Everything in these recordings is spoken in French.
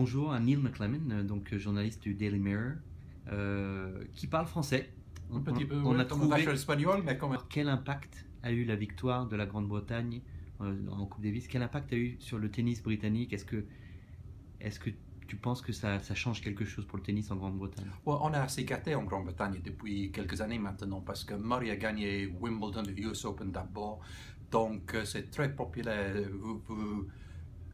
Bonjour à Neil McLean, donc journaliste du Daily Mirror, qui parle français. Un petit peu, On oui, a comme trouvé espagnol, mais quand même. quel impact a eu la victoire de la Grande-Bretagne en Coupe Davis. Quel impact a eu sur le tennis britannique? Est-ce que tu penses que ça change quelque chose pour le tennis en Grande-Bretagne? Ouais, on a assez gâté en Grande-Bretagne depuis quelques années maintenant parce que Murray a gagné Wimbledon, le US Open d'abord. Donc c'est très populaire. Vous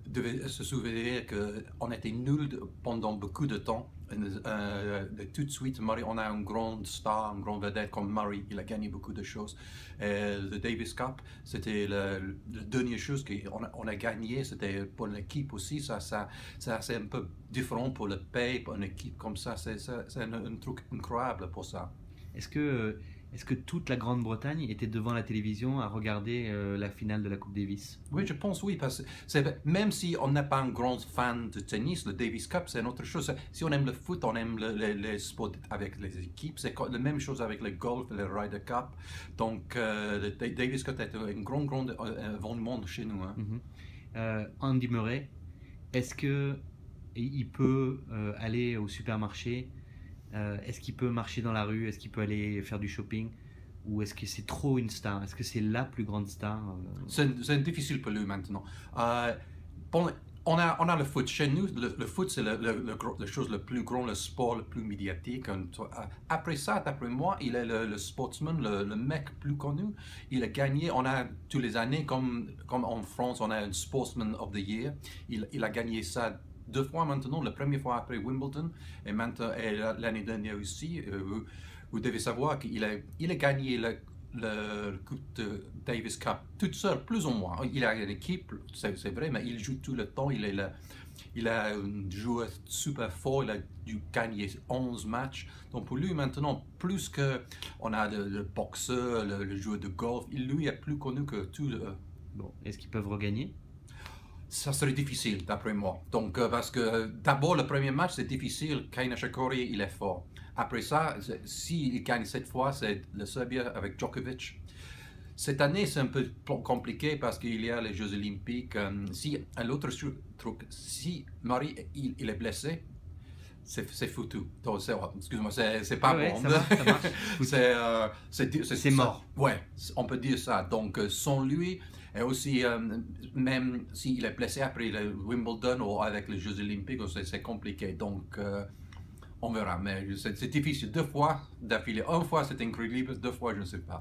devez se souvenir qu'on était nuls pendant beaucoup de temps. Tout de suite, Murray, on a une grande star, une grande vedette comme Murray. Il a gagné beaucoup de choses. Le Davis Cup, c'était la dernière chose qu'on a gagné. C'était pour l'équipe aussi. C'est un peu différent pour le pays, pour une équipe comme ça. C'est un truc incroyable pour ça. Est-ce que toute la Grande-Bretagne était devant la télévision à regarder la finale de la Coupe Davis? Oui, je pense oui, parce que même si on n'est pas un grand fan de tennis, le Davis Cup, c'est une autre chose. Si on aime le foot, on aime les sports avec les équipes. C'est la même chose avec le golf et le Ryder Cup. Donc, le Davis Cup est un grand événement chez nous. Hein. Andy Murray, est-ce qu'il peut aller au supermarché? Est-ce qu'il peut marcher dans la rue? Est-ce qu'il peut aller faire du shopping? Ou est-ce que c'est trop une star? Est-ce que c'est la plus grande star? C'est difficile pour lui maintenant. On a le foot chez nous. Le foot, c'est la chose le plus grand, le sport le plus médiatique. Après ça, d'après moi, il est le sportsman, le mec plus connu. Il a gagné, on a tous les années, comme en France, on a un Sportsman of the Year. Il a gagné ça 2 fois maintenant, la première fois après Wimbledon et l'année dernière aussi. Vous devez savoir qu'il a gagné le Coupe de Davis Cup tout seul, plus ou moins. Il a une équipe, c'est vrai, mais il joue tout le temps. Il a un joueur super fort, il a dû gagner 11 matchs. Donc pour lui maintenant, plus que on a le boxeur, le joueur de golf, lui est plus connu que tout. Bon, est-ce qu'ils peuvent regagner? Ça serait difficile, d'après moi. Donc, parce que d'abord, le premier match, c'est difficile. Kei Nishikori, il est fort. Après ça, s'il gagne cette fois, c'est le Serbien avec Djokovic. Cette année, c'est un peu compliqué parce qu'il y a les Jeux Olympiques. L'autre truc, si Murray il est blessé, c'est foutu. Excuse-moi, c'est pas ouais, bon. Ça marche. C'est mort. Ouais, on peut dire ça. Donc, sans lui, et aussi, même s'il est blessé après le Wimbledon ou avec les Jeux Olympiques, c'est compliqué. Donc, on verra. Mais c'est difficile. 2 fois d'affilée. 1 fois, c'est incroyable. 2 fois, je ne sais pas.